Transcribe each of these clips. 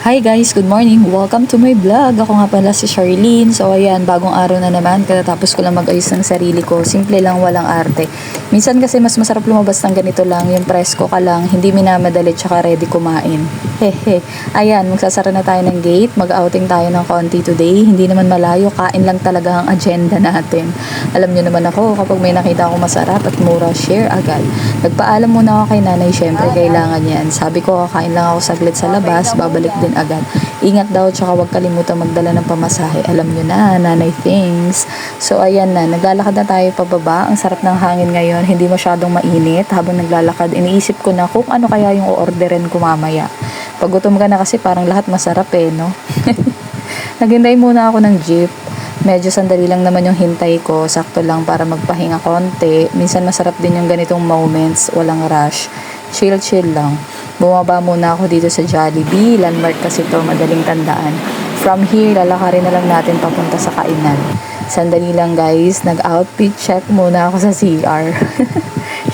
Hi guys, good morning. Welcome to my vlog. Ako nga pala si Charlene. So ayan, bagong araw na naman. Katatapos ko lang mag-ayos ng sarili ko. Simple lang, walang arte. Minsan kasi mas masarap lumabas ng ganito lang. Yung presko ka lang, hindi minamadali tsaka ready kumain. Hehe. Ayan, magsasara na tayo ng gate. Mag-outing tayo ng konti today. Hindi naman malayo, kain lang talaga ang agenda natin. Alam nyo naman ako, kapag may nakita akong masarap at mura, share agad. Nagpaalam muna ako kay nanay, syempre kailangan yan. Sabi ko, kakain lang ako saglit sa labas, babalik din agad. Ingat daw, tsaka huwag kalimutan magdala ng pamasahe. Alam nyo na, nanay things. So ayan na, naglalakad na tayo pababa. Ang sarap ng hangin ngayon, hindi masyadong mainit. Habang naglalakad, iniisip ko na kung ano kaya yung o-orderin ko mamaya. Pag gutom ka na kasi parang lahat masarap no? Naghintay muna ako ng jeep. Medyo sandali lang naman yung hintay ko, sakto lang para magpahinga konti. Minsan masarap din yung ganitong moments, walang rush. Chill lang. Bumaba muna ako dito sa Jollibee, landmark kasi to, madaling tandaan. From here, lalakarin na lang natin papunta sa kainan. Sandali lang guys, nag-outfit check muna ako sa CR.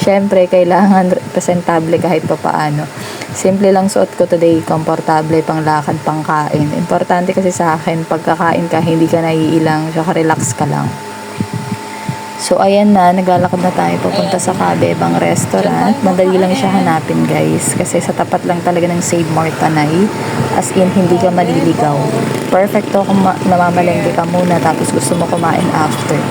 Syempre, kailangan presentable kahit papaano. Simple lang suot ko today, komportable, pang lakad, pang kain. Importante kasi sa akin, pagkakain ka, hindi ka naiilang, tsaka relax ka lang. So, ayan na, naglalakad na tayo papunta sa Kabebang Restaurant. Madali lang siya hanapin, guys. Kasi sa tapat lang talaga ng Save More Tanay. As in, hindi ka maliligaw. Perfecto kung namamalengke ka muna tapos gusto mo kumain after.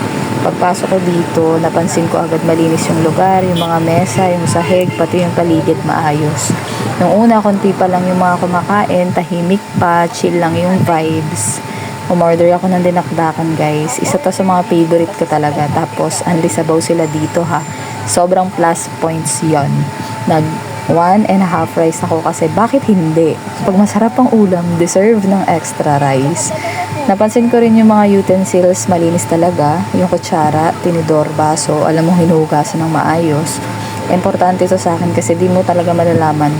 Pagpasok ko dito, napansin ko agad malinis yung lugar, yung mga mesa, yung sahig, pati yung paligid maayos. Nung una, konti pa lang yung mga kumakain, tahimik pa, chill lang yung vibes. Umorder ako ng dinakdakan guys. Isa to sa mga favorite ko talaga. Tapos, unli sabaw sila dito ha. Sobrang plus points yon. Nag 1.5 rice ako kasi bakit hindi? Pag masarap ang ulam, deserve ng extra rice. Napansin ko rin yung mga utensils, malinis talaga. Yung kutsara, tinidor, baso, alam mo hinuhugasan ng maayos. Importante ito sa akin kasi di mo talaga malalaman.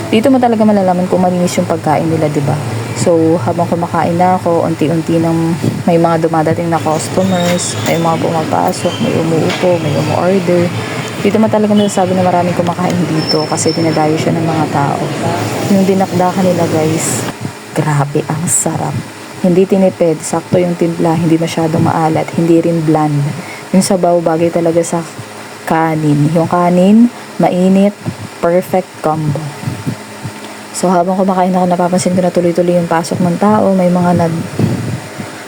Dito mo talaga malalaman kung malinis yung pagkain nila, di ba? So, habang kumakain na ako, unti-unti nang may mga dumadating na customers, may mga pumapasok, may umuupo, may umu-order. Dito mo talaga masasabi na maraming kumakain dito kasi dinadayo siya ng mga tao. Yung dinakdakan nila guys, grabe ang sarap. Hindi tinipid, sakto yung timpla, hindi masyadong maalat, hindi rin bland. Yung sabaw bagay talaga sa kanin. Yung kanin, mainit, perfect combo. So habang kumakain ako, napapansin ko na tuloy-tuloy yung pasok ng tao. May mga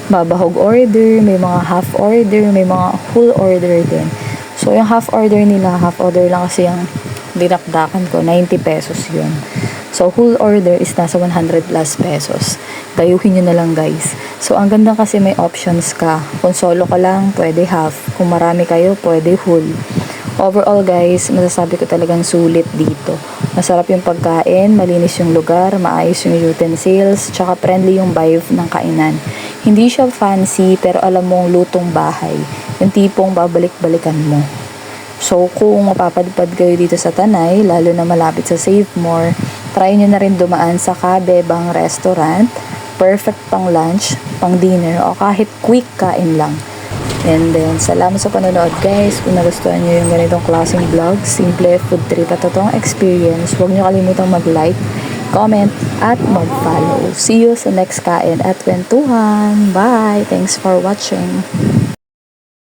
nagbabahog order, may mga half order, may mga full order din. So yung half order nila, half order lang kasi yung dinakdakan ko, 90 pesos yun. So full order is nasa 100 plus pesos. Dayuhin nyo na lang guys. So ang ganda kasi may options ka. Kung solo ka lang, pwede half. Kung marami kayo, pwede full. Overall guys, masasabi ko talagang sulit dito. Masarap yung pagkain, malinis yung lugar, maayos yung utensils, tsaka friendly yung vibe ng kainan. Hindi siya fancy pero alam mong lutong bahay. Yung tipong babalik-balikan mo. So kung mapapadpad kayo dito sa Tanay, lalo na malapit sa Save More, try nyo na rin dumaan sa Kabebang Restaurant. Perfect pang lunch, pang dinner, o kahit quick kain lang. And then, salamat sa panonood guys. Kung nagustuhan nyo yung ganitong klaseng vlog, simple food trip at totoong experience, huwag nyo kalimutang mag-like, comment, at mag-follow. See you sa next kain at kwentuhan. Bye! Thanks for watching.